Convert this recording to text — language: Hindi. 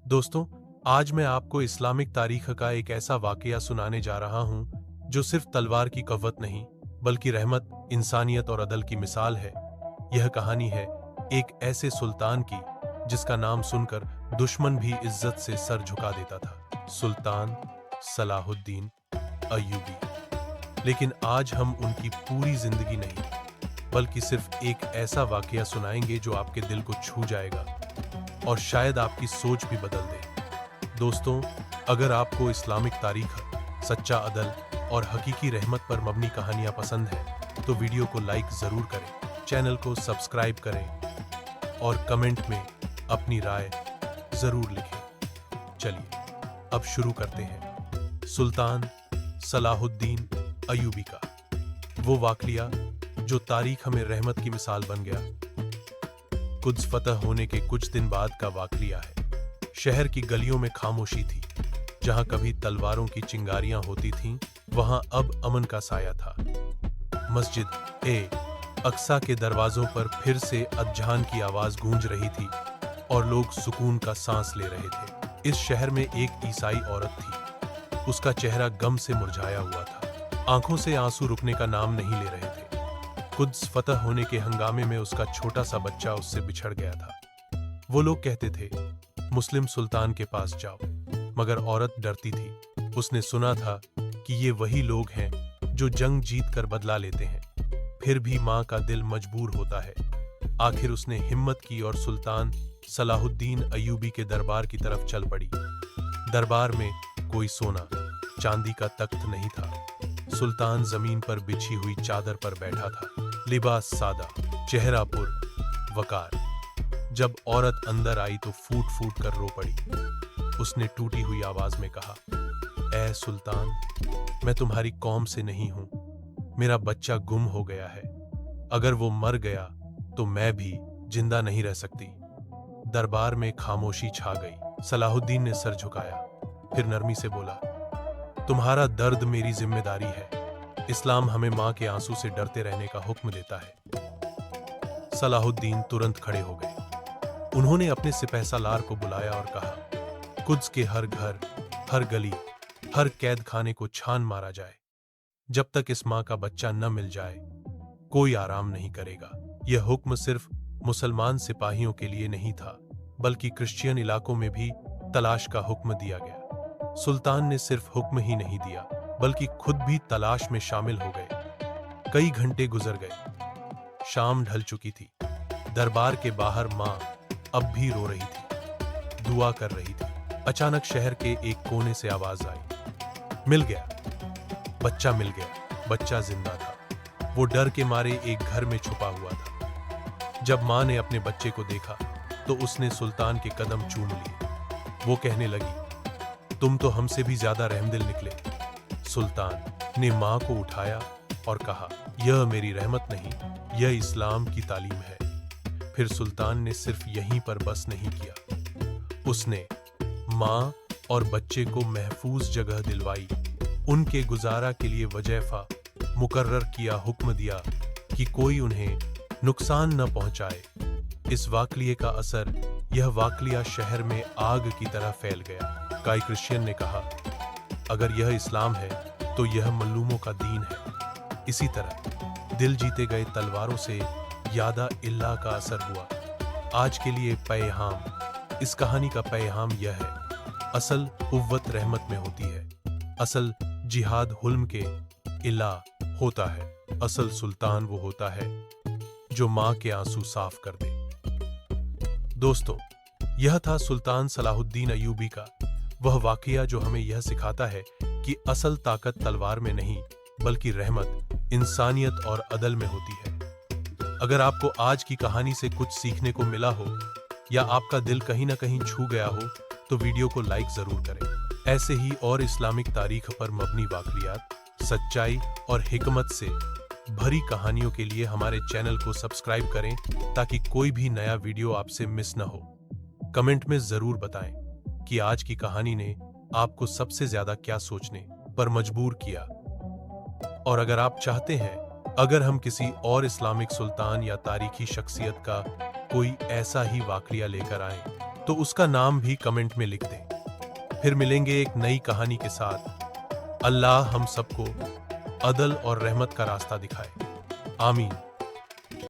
दोस्तों, आज मैं आपको इस्लामिक तारीख का एक ऐसा वाकया सुनाने जा रहा हूं जो सिर्फ तलवार की कव्वत नहीं बल्कि रहमत, इंसानियत और अदल की मिसाल है। यह कहानी है एक ऐसे सुल्तान की जिसका नाम सुनकर दुश्मन भी इज्जत से सर झुका देता था, सुल्तान सलाहुद्दीन अय्यूबी। लेकिन आज हम उनकी पूरी जिंदगी नहीं बल्कि सिर्फ एक ऐसा वाकया सुनाएंगे जो आपके दिल को छू जाएगा और शायद आपकी सोच भी बदल दे। दोस्तों, अगर आपको इस्लामिक तारीख, सच्चा अदल और हकीकी रहमत पर मबनी कहानियां पसंद हैं, तो वीडियो को लाइक जरूर करें, चैनल को सब्सक्राइब करें और कमेंट में अपनी राय जरूर लिखें। चलिए अब शुरू करते हैं सुल्तान सलाहुद्दीन अय्यूबी का वो वाकया जो तारीख में रहमत की मिसाल बन गया। कुद्स फतह होने के कुछ दिन बाद का वाकया है। शहर की गलियों में खामोशी थी। जहां कभी तलवारों की चिंगारियां होती थीं, वहां अब अमन का साया था। मस्जिद ए अक्सा के दरवाजों पर फिर से अज़ान की आवाज गूंज रही थी और लोग सुकून का सांस ले रहे थे। इस शहर में एक ईसाई औरत थी। उसका चेहरा गम से मुरझाया हुआ था। आंखों से आंसू रुकने का नाम नहीं ले रहे थे। कुद्स फतह होने के हंगामे में उसका छोटा सा बच्चा उससे बिछड़ गया था। वो लोग कहते थे, मुस्लिम सुल्तान के पास जाओ, मगर औरत डरती थी। उसने सुना था कि ये वही लोग हैं जो जंग जीत कर बदला लेते हैं। फिर भी मां का दिल मजबूर होता है। आखिर उसने हिम्मत की और सुल्तान सलाहुद्दीन अय्यूबी के दरबार की तरफ चल पड़ी। दरबार में कोई सोना चांदी का तख्त नहीं था। सुल्तान जमीन पर बिछी हुई चादर पर बैठा था, लिबास सादा, चेहरा पुर वकार। जब औरत अंदर आई तो फूट फूट कर रो पड़ी। उसने टूटी हुई आवाज में कहा, ऐ सुल्तान, मैं तुम्हारी कौम से नहीं हूं। मेरा बच्चा गुम हो गया है। अगर वो मर गया तो मैं भी जिंदा नहीं रह सकती। दरबार में खामोशी छा गई। सलाहुद्दीन ने सर झुकाया, फिर नरमी से बोला, तुम्हारा दर्द मेरी जिम्मेदारी है। इस्लाम हमें मां के आंसू से डरते रहने का हुक्म देता है। सलाहुद्दीन तुरंत खड़े हो गए। उन्होंने अपने सिपहसालार को बुलाया और कहा, कुद्स के हर घर, हर गली, हर कैद खाने को छान मारा जाए। जब तक इस मां का बच्चा न मिल जाए, कोई आराम नहीं करेगा। यह हुक्म सिर्फ मुसलमान सिपाहियों के लिए नहीं था, बल्कि क्रिश्चियन इलाकों में भी तलाश का हुक्म दिया गया। सुल्तान ने सिर्फ हुक्म ही नहीं दिया, बल्कि खुद भी तलाश में शामिल हो गए। कई घंटे गुजर गए। शाम ढल चुकी थी। दरबार के बाहर मां अब भी रो रही थी, दुआ कर रही थी। अचानक शहर के एक कोने से आवाज आई, मिल गया, बच्चा मिल गया। बच्चा जिंदा था। वो डर के मारे एक घर में छुपा हुआ था। जब मां ने अपने बच्चे को देखा तो उसने सुल्तान के कदम चूम लिए। वो कहने लगी, तुम तो हमसे भी ज्यादा रहमदिल निकले। सुल्तान ने मां को उठाया और कहा, यह मेरी रहमत नहीं, यह इस्लाम की तालीम है। फिर सुल्तान ने सिर्फ यहीं पर बस नहीं किया। उसने मां और बच्चे को महफूज जगह दिलवाई। उनके गुजारा के लिए वजीफा मुकर्रर किया, हुक्म दिया कि कोई उन्हें नुकसान न पहुंचाए। इस वाकये का असर, यह वाकया शहर में आग की तरह फैल गया। कई क्रिश्चियन ने कहा, अगर यह इस्लाम है तो यह मल्लूमों का दीन है। इसी तरह दिल जीते गए तलवारों से यादा इल्लाह का असर हुआ। आज के लिए पैगाम, इस कहानी का पैगाम यह है, असल कुव्वत रहमत में होती है। असल जिहाद हुल्म के इल्लाह होता है। असल सुल्तान वो होता है जो मां के आंसू साफ कर दे। दोस्तों, यह था सुल्तान सलाहुद्दीन अय्यूबी का वह वाकया जो हमें यह सिखाता है कि असल ताकत तलवार में नहीं बल्कि रहमत, इंसानियत और अदल में होती है। अगर आपको आज की कहानी से कुछ सीखने को मिला हो या आपका दिल कहीं ना कहीं छू गया हो, तो वीडियो को लाइक जरूर करें। ऐसे ही और इस्लामिक तारीख पर मबनी वाकयात, सच्चाई और हिकमत से भरी कहानियों के लिए हमारे चैनल को सब्सक्राइब करें ताकि कोई भी नया वीडियो आपसे मिस न हो। कमेंट में जरूर बताएं कि आज की कहानी ने आपको सबसे ज्यादा क्या सोचने पर मजबूर किया। और अगर आप चाहते हैं, अगर हम किसी और इस्लामिक सुल्तान या तारीखी शख्सियत का कोई ऐसा ही वाकया लेकर आएं, तो उसका नाम भी कमेंट में लिख दें। फिर मिलेंगे एक नई कहानी के साथ। अल्लाह हम सबको अदल और रहमत का रास्ता दिखाए। आमीन।